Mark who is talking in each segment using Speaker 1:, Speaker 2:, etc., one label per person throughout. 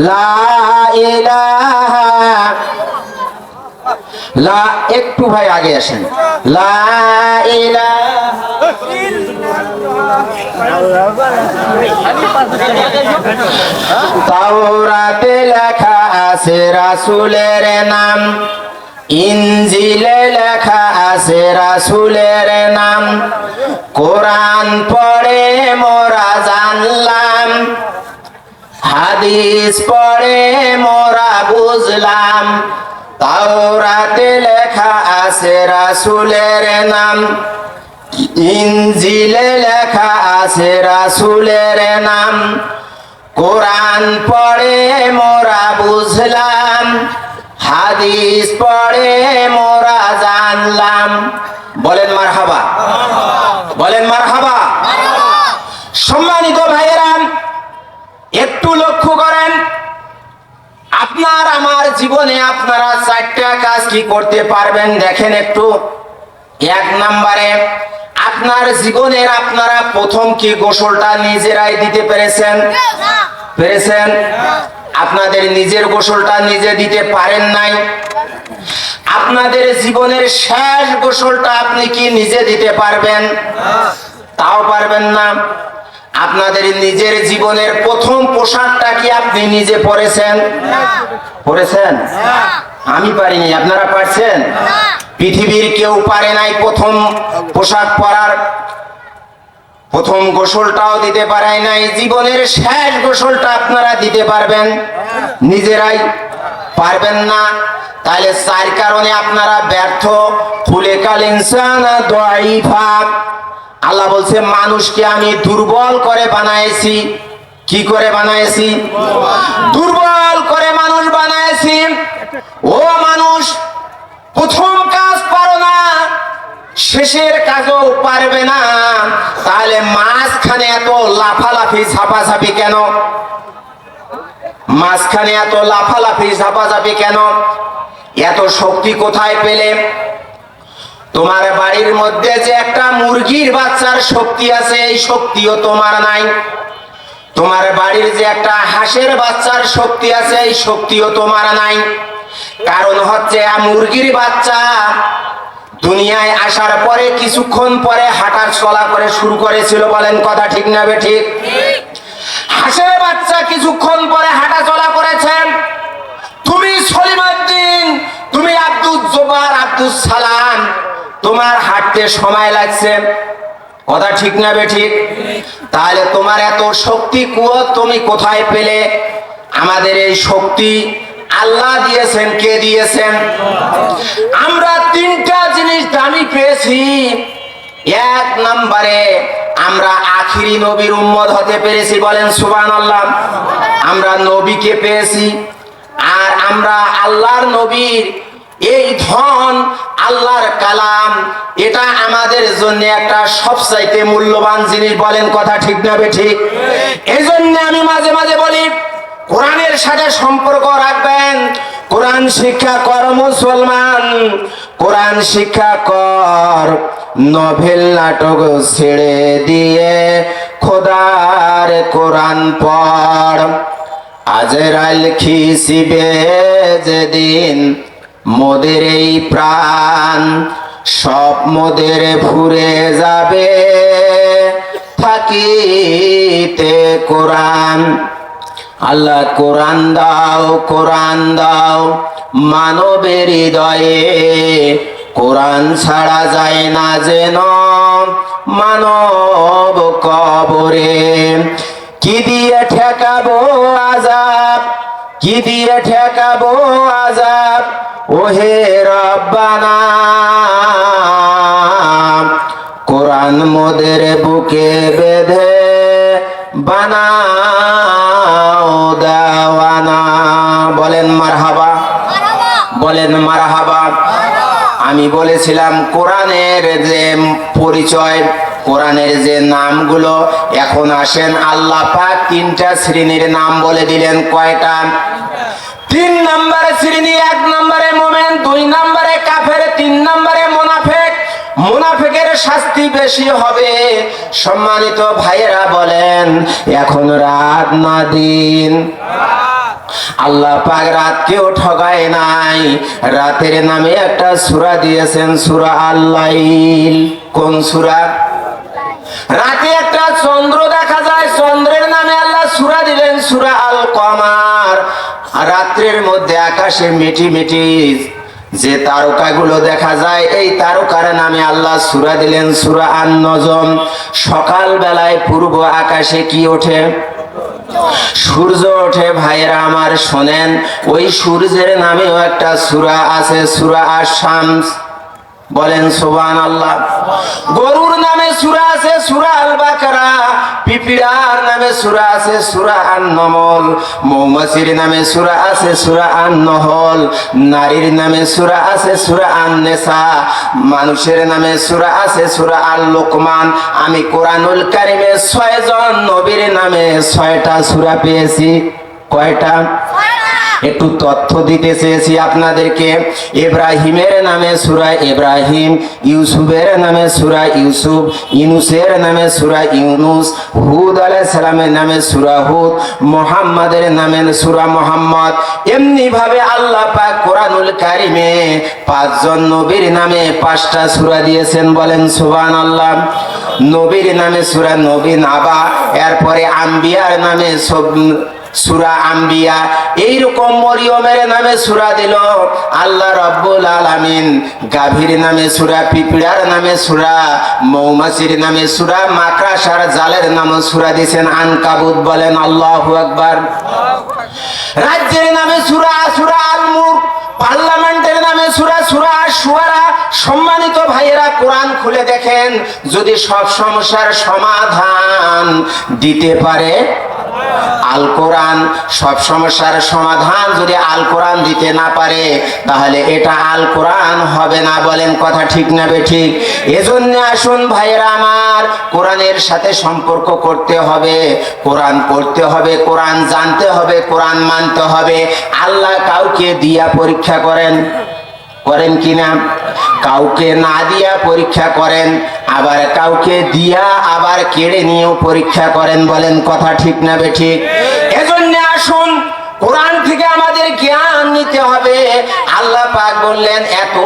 Speaker 1: লা ইলাহা, লা, একটু ভাই আগে আসেন। লা ইলাহা, তাওরাতে লেখা আছে রাসূলের নাম, ইনজিলে লেখা আছে রাসূলের নাম, কোরআন পড়ে মোরা জানলাম, হাদিস পড়ে মোরা বুঝলাম। তাওরাতে লেখা আছে রাসূলের নাম, ইনজিলে লেখা আছে রাসূলের নাম, কোরআন পড়ে মোরা বুঝলাম, হাদিস পড়ে মোরা জানলাম। বলেন মারহাবা, বলেন মারহাবা। সম্মানিত ভাইয়েরা, একটু লক্ষ্য করেন, আপনার আমার জীবনে আপনারা চারটা কাজ কি করতে পারবেন দেখেন একটু। এক নম্বরে, আপনার জীবনের আপনারা প্রথম কি গোসলটা নিজেরাই দিতে পেরেছেন? পেরেছেন? আপনাদের নিজের গোসলটা নিজে দিতে পারেন নাই? আপনাদের জীবনের শেষ গোসলটা আপনি কি নিজে দিতে পারবেন? তাও পারবেন না। আপনাদের নিজের জীবনের প্রথম পোশাকটা কি আপনি নিজে পরেছেন? পরেছেন? আমি পারিনি, আপনারা পারছেন? পৃথিবীর কেউ পারে নাই প্রথম পোশাক পরার, প্রথম গোসলটাও দিতে পারে নাই। জীবনের শেষ গোসলটা আপনারা দিতে পারবেন? নিজেরাই পারবেন না। তাহলে চার কারণে আপনারা ব্যর্থ। খুলিকাল ইনসানা দাঈফা, আল্লাহ বলছে মানুষকে আমি দুর্বল করে বানাইছি। কি করে বানাইছি? দুর্বল করে মানুষ বানাইছি। ও মানুষ, প্রথম কাজ পারো না, শেষের কাজও পারবে না, তাহলে মাঝখানে এত লাফালাফি ঝাপাঝাপি কেন? মাঝখানে এত লাফালাফি ঝাপাঝাপি কেন? এত শক্তি কোথায় পেলে? তোমার বাড়ির মধ্যে যে একটা মুরগির বাচ্চার শক্তি আছে, এই শক্তিও তোমার নাই। তোমার বাড়ির যে একটা হাঁসের বাচ্চার শক্তি আছে, এই শক্তিও তোমার নাই। কারণ হচ্ছে মুরগির বাচ্চা দুনিয়ায় আসার পরে কিছুক্ষণ পরে হাঁটা চলা করে শুরু করেছিল। বলেন কথা ঠিক না বেঠিক? হাঁসের বাচ্চা কিছুক্ষণ পরে হাঁটা চলা করেছেন। তুমি সলিমউদ্দিন, তুমি আব্দুল জব্বার, আব্দুল সালাম, তোমার হাঁটতে সময় লাগছে। কথা ঠিক না বেঠিক? তাহলে তোমার এত শক্তি কুয়ত তুমি কোথায় পেলে? আমাদের এই শক্তি আল্লাহ দিয়েছেন। কে দিয়েছেন? আমরা তিনটা জিনিস দামি পেয়েছি। এক নম্বরে, আমরা আখিরি নবীর উম্মত হতে পেরেছি। বলেন সুবহানাল্লাহ। আমরা নবীকে পেয়েছি, আর আমরা আল্লাহর নবীর এই ধন, আল্লাহর কালাম, এটা আমাদের জন্য একটা সবচাইতে মূল্যবান জিনিস। বলেন কথা ঠিক না বেঠিক? এই জন্য আমি মাঝে মাঝে বলি, কোরআনের সাথে সম্পর্ক রাখবেন। কোরআন শিক্ষা কর মুসলমান, কোরআন শিক্ষা কর। নভেল নাটক ছেড়ে দিয়ে খোদার কোরআন পড়। আজরাইল খিসিবে যেদিন মোদের এই প্রাণ, সব মোদের ফুরে যাবে থাকিতে কোরআন। আল্লাহ কোরআন দাও, কোরআন দাও মানবের হৃদয়ে, কোরআন ছাড়া যায় না যেন মানব কবরে। কি দিয়ে ঠেকাবো আযাব, কি দিয়ে ঠেকাবো আযাব, ওহে রব্বানা। কোরআন মোদের বুকে বেঁধে বানাও দেওয়ানা। বলেন মারহাবা, বলেন মারহাবা। আমি বলেছিলাম কোরআনের যে পরিচয়, কোরআনের যে নামগুলো, এখন আসেন আল্লাহ পাক তিনটা শ্রেণীর নাম বলে দিলেন। কয়টা? তিন নম্বরে শ্রেণী। এক নম্বরে মুমিন, দুই নম্বরে কাফের, তিন নম্বরে মুনাফিক। মুনাফিকের শাস্তি বেশি হবে। সম্মানিত ভাইয়েরা বলেন, এখন রাত না দিন? আল্লাহ পাক রাতকেও ঠগায় নাই, রাতের নামে একটা সূরা দিয়েছেন, সূরা আল-লাইল। কোন সূরা? রাতে একটা চন্দ্র দেখা যায়, চন্দ্রের নামে আল্লাহ সূরা দিলেন সূরা আল কমার। রাত্রের মধ্যে আকাশে মিটি মিটি যে তারকাগুলো দেখা যায়, এই তারকার নামে আল্লাহ সূরা দিলেন সূরা আন-নজম। সকাল বেলায় পূর্ব আকাশে কি ওঠে? সূর্য ওঠে। ভাইয়েরা আমার শোনেন, ওই সূর্যের নামেও একটা সূরা আছে, সূরা আশ-শামস। বলেন সুবহানাল্লাহ। গরুর নামে সূরা আছে, সূরা আল বাকারা। পিপিড়ার নামে সূরা আছে, সূরা আন-নমল। মৌমাছির নামে সূরা আছে, সূরা আন-নহল। নারীর নামে সূরা আছে, সূরা আন-নিসা। মানুষের নামে সূরা আছে, সূরা আল-লুকমান। আমি কোরআনুল কারীমে 6 জন নবীর নামে 6টা সূরা পেয়েছি। কয়টা? একটু তথ্য দিতে চেয়েছি আপনাদেরকে। ইব্রাহিমের নামে সূরা ইব্রাহিম, ইউসুফের নামে সূরা ইউসুফ, ইউনুসের নামে সূরা ইউনুস, হুদ আলাইহিস সালামের নামে সূরা হুদ, মুহাম্মাদের নামে সূরা মুহাম্মদ। এমনি ভাবে আল্লাহ পাক কোরআনুল কারীমে 5 জন নবীর নামে 5টা সূরা দিয়েছেন। বলেন সুবহানাল্লাহ। নবীর নামে সূরা নবী নাবা, এরপরে আম্বিয়ার নামে সূরা আম্বিয়া। এইরকম মরিয়মের নামে সূরা দিল আল্লাহ রাব্বুল আলামিন। গাভীর নামে সূরা, পিপিড়ার নামে সূরা, মৌমাছির নামে সূরা, মাকড়াসার জালের নামে সূরা দিয়েছেন আনকাবুত। বলেন আল্লাহু আকবার। রাজ্যের নামে সূরা, সূরা আল মুলক। পার্লামেন্টের নামে সূরা, সূরা আশ-শুআরা। সম্মানিত ভাইয়েরা, কোরআন খুলে দেখেন, যদি সব সমস্যার সমাধান দিতে পারে আল কোরআন, সব সমস্যার সমাধান যদি আল কোরআন দিতে না পারে, তাহলে এটা আল কোরআন হবে না। বলেন কথা ঠিক না বেঠিক? এজন্য আসুন ভাইয়েরা আমার, কোরআনের সাথে সম্পর্ক করতে হবে, কোরআন পড়তে হবে, কোরআন জানতে হবে, কোরআন মানতে হবে। আল্লাহ কাউকে দিয়া পরীক্ষা করেন কিনা? কাউকে না দিয়া পরীক্ষা করেন, আবার কাউকে দিয়া আবার কেড়ে নিয়েও পরীক্ষা করেন। বলেন কথা ঠিক না বেঠিক? এজন্য আসুন, কোরআন থেকে আমাদের জ্ঞান নিতে হবে। আল্লাহ পাক বললেন, এত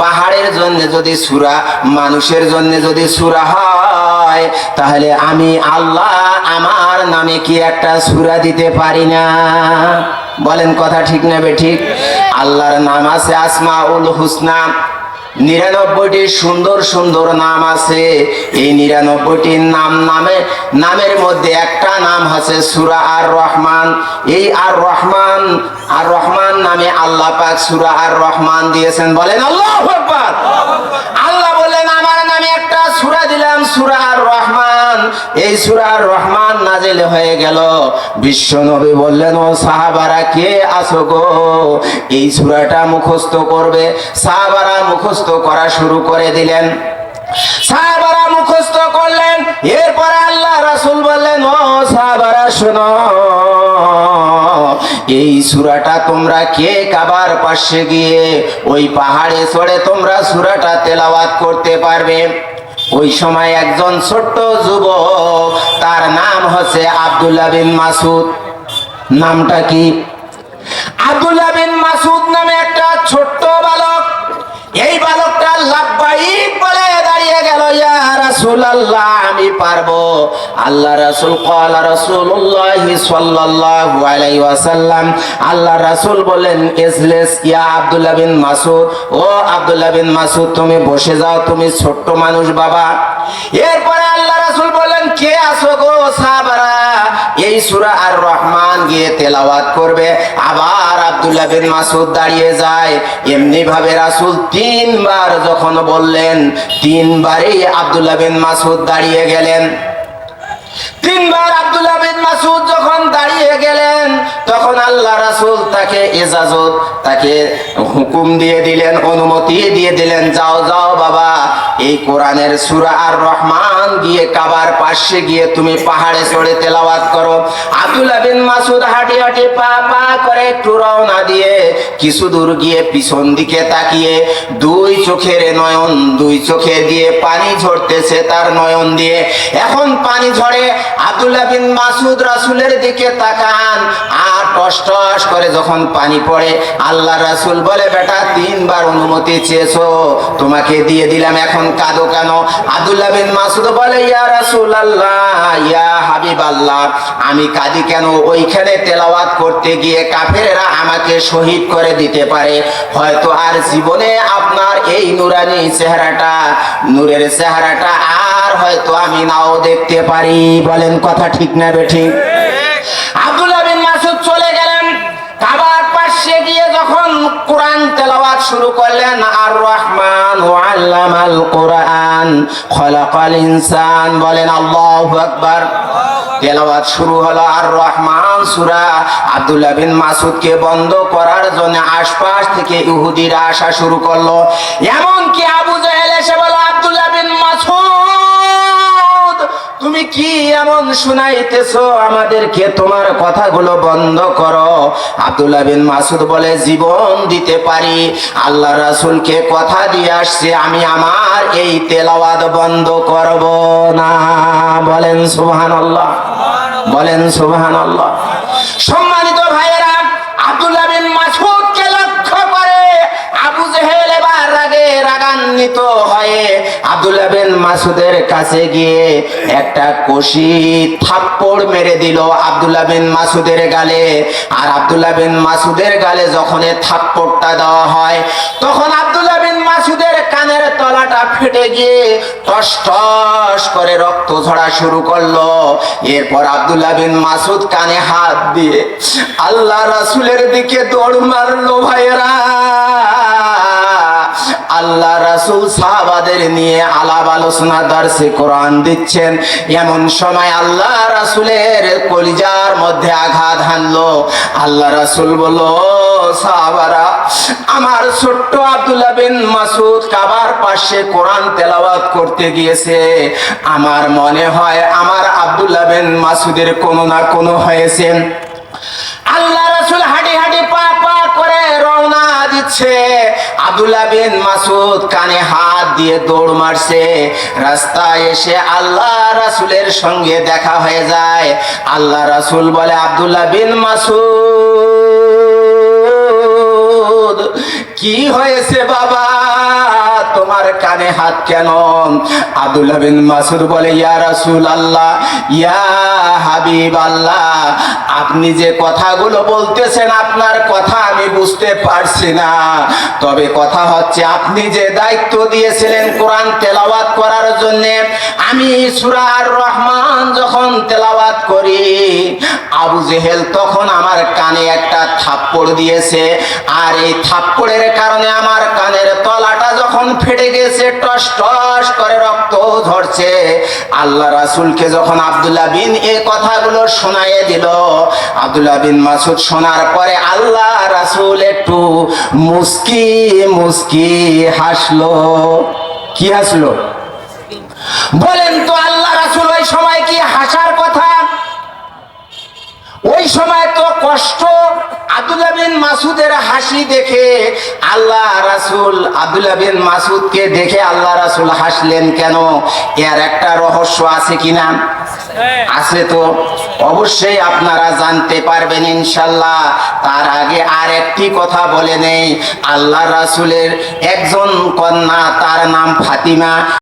Speaker 1: পাহাড়ের জন্য যদি সূরা, মানুষের জন্য যদি সূরা হয়, তাহলে আমি আল্লাহ আমার নামে কি একটা সূরা দিতে পারি না? বলেন কথা ঠিক না বেঠিক? আল্লাহর নাম আছে আসমাউল হুসনা, 99টি সুন্দর সুন্দর নাম আছে। এই 99টির নামের মধ্যে একটা নাম আছে সূরা আর রহমান। এই আর রহমান নামে আল্লাহ পাক সূরা আর রহমান দিয়েছেন। বলেন আল্লাহু আকবার। আল্লাহ বলেন, আমার নামে একটা সূরা দিলাম, সূরা আর রহমান। এই সূরা আর রহমান নাজিল হয়ে গেল। বিশ্ব নবী বললেন, ও সাহাবারা কে আছো গো, এই সূরাটা মুখস্থ করবে। সাহাবারা মুখস্থ করা শুরু করে দিলেন। সাহাবারা মুখস্থ করলেন। এরপরে আল্লাহ রাসূল বললেন, ও সাহাবারা শোনো, এই সূরাটা তোমরা কে কাবার পাশে গিয়ে ওই পাহাড়ে চড়ে তোমরা সূরাটা তেলাওয়াত করতে পারবে? ওই সময় একজন ছোট্ট যুবক, তার নাম হচ্ছে আব্দুল্লাহ বিন মাসউদ। নামটা কি? আব্দুল্লাহ বিন মাসউদ নামে একটা ছোট্ট বালক। এই বালকটা লাব্বাইক বলে দাঁড়িয়ে গেল, ইয়া রাসূলুল্লাহ, আমি পারবো। আল্লাহ রাসূল ক্বালা রাসূলুল্লাহ সাল্লাল্লাহু আলাইহি ওয়াসাল্লাম, আল্লাহ রাসূল বলেন, ইজলিস ইয়া আব্দুল্লাহ বিন মাসউদ, ও আব্দুল্লাহ বিন মাসউদ তুমি বসে যাও, তুমি ছোট্ট মানুষ বাবা। এরপরে আল্লাহ রাসূল বলেন, কে আছো গো সাহাবারা, এই সূরা আর রহমান গিয়ে তেলাওয়াত করবে। আবার আব্দুল্লাহ বিন মাসউদ দাঁড়িয়ে যায়। এমনি ভাবে রাসূল 3 বার যখন বললেন, 3 বারই আব্দুল্লাহ বিন মাসউদ দাঁড়িয়ে গেলেন। 3 বার আব্দুল্লাহ বিন মাসউদ যখন দাঁড়িয়ে গেলেন, তখন আল্লাহ রাসূল তাকে ইজাজত, তাকে হুকুম দিয়ে দিলেন, অনুমতি দিয়ে দিলেন, যাও যাও বাবা, এই কোরআনের সূরা আর রহমান গিয়ে কাবার পাশে গিয়ে তুমি পাহাড়ে চড়ে তেলাওয়াত করো। আব্দুল্লাহ বিন মাসউদ হাঁটি হাঁটি পা পা করে একটু রওনা দিয়ে কিছু দূর গিয়ে পিছন দিকে তাকিয়ে 2 চোখের নয়ন, 2 চোখে দিয়ে পানি ঝরতেছে তার নয়ন দিয়ে। এখন পানি ঝরে, আব্দুল্লাহ বিন মাসউদ রাসূলের দিকে তাকান, আর টস টস করে যখন পানি পড়ে, আল্লাহ রাসূল বলে, বেটা 3 বার অনুমতি চেয়েছো, তোমাকে দিয়ে দিলাম, এখন কাঁদো কেন? আব্দুল্লাহ বিন মাসউদ বলে, ইয়া রাসূলুল্লাহ, ইয়া হাবিবাল্লাহ, আমি কাঁদি কেন? ওইখানে তেলাওয়াত করতে গিয়ে কাফেররা আমাকে শহীদ করে দিতে পারে, হয়তো আর জীবনে আপনার এই নুরানি চেহারাটা, নূরের চেহারাটা আর হয়তো আমি নাও দেখতে পারি। বলেন কথা ঠিক না বেঠিক? আব্দুল্লাহ বিন মাসউদ চলে গেলেন, কাবার পাশে গিয়ে যখন কোরআন তেলাওয়াত শুরু করলেন, আর রহমান আল্লামাল কোরআন খলাকাল ইনসান, বলেন আল্লাহু আকবার। তেলাওয়াত শুরু হলো আর রহমান সূরা। আব্দুল্লাহ বিন মাসউদকে বন্ধ করার জন্য আশপাশ থেকে ইহুদিরা আসা শুরু করলো। এমন কি আবু জাহেল এসে বলল, আব্দুল্লাহ বিন মাসউদ, তুমি কি এমন শুনাইতেছো আমাদেরকে? তোমার কথাগুলো বন্ধ করো। আব্দুল্লাহ বিন মাসউদ বলে, জীবন দিতে পারি, আল্লাহ রাসূলকে কথা দিয়ে আসছে, আমি আমার এই তেলাওয়াত বন্ধ করব না। বলেন সুবহানাল্লাহ, বলেন সুবহানাল্লাহ। সম্মানিত ভাইয়েরা, আব্দুল্লাহ বিন মাসউদকে লক্ষ্য করে আবু জেহেল এবার রাগান্বিত হয়ে আব্দুল্লাহ বিন মাসউদের কাছে গিয়ে একটা কষি থাপ্পড় মেরে দিল আব্দুল্লাহ বিন মাসউদের গালে। আর আব্দুল্লাহ বিন মাসউদের গালে যখন থাপ্পড়টা দেওয়া হয়, তখন আব্দুল্লাহ বিন মাসউদের কানের তলাটা ফেটে গিয়ে টস টস করে রক্ত ঝরা শুরু করলো। এরপর আব্দুল্লাহ বিন মাসউদ কানে হাত দিয়ে আল্লাহ রাসূলের দিকে দৌড় মারলো। ভাইয়েরা, আল্লাহ রাসূল সাহাবাদের নিয়ে আলাপ আলোচনা দর্শে কোরআন দিচ্ছেন, এমন সময় আল্লাহ রাসূলের কলিজার মধ্যে আঘাত হানলো। আল্লাহ রাসূল বলল, সাহাবারা, আমার ছোট্ট আব্দুল্লাহ বিন মাসউদ কাবার পাশে কোরআন তেলাওয়াত করতে গিয়েছে, আমার মনে হয় আমার আব্দুল্লাহ বিন মাসউদের কোনো না কোনো হয়েছে। আল্লাহ রাসূল হাঁটি হাঁটি পা পা করে রওনা দিচ্ছে। আব্দুল্লাহ বিন মাসউদ কানে হাত দিয়ে দৌড় মারছে। রাস্তায় এসে আল্লাহ রাসূলের সঙ্গে দেখা হয়ে যায়। আল্লাহ রাসূল বলে, আব্দুল্লাহ বিন মাসউদ, কি হয়েছে বাবা, তোমার কানে হাত কেন? আব্দুল্লাহ বিন মাসউদ বলে, ইয়া রাসূলুল্লাহ, ইয়া হাবিবাল্লাহ, আপনি যে কথাগুলো বলতেছেন আপনার কথা আমি বুঝতে পারছি না, তবে কথা হচ্ছে আপনি যে দায়িত্ব দিয়েছিলেন কোরআন তেলাওয়াত করার জন্য, আমি সূরা আর রহমান যখন তেলাওয়াত করি, আবু জেহেল তখন আমার কানে একটা থাপ্পড় দিয়েছে, আর এই থাপ্পড়ের কারণে আমার কানের তলাটা যখন ফেটে গেছে, টস টস করে রক্ত ঝরছে। আল্লাহ রাসূলকে যখন আব্দুল্লাহ বিন এই কথাগুলো শোনায়ে দিল, আব্দুল্লাহ বিন মাসউদ শোনার পরে আল্লাহ রাসূল একটু মুস্কি মুস্কি হাসলো। কি হাসলো? বলেন তো, আল্লাহ রাসূল ওই সময় কি হাসার কথা? ওই সময় তো কষ্ট। আব্দুল্লাহ বিন মাসউদের হাসি দেখে আল্লাহ রাসূল, আব্দুল্লাহ বিন মাসউদকে দেখে আল্লাহ রাসূল হাসলেন কেন? এর একটা রহস্য আছে কিনা? আছে তো, অবশ্যই আপনারা জানতে পারবেন ইনশাআল্লাহ। তার আগে আর একটি কথা বলে নেই, আল্লাহ রাসূলের একজন কন্যা, তার নাম ফাতিমা।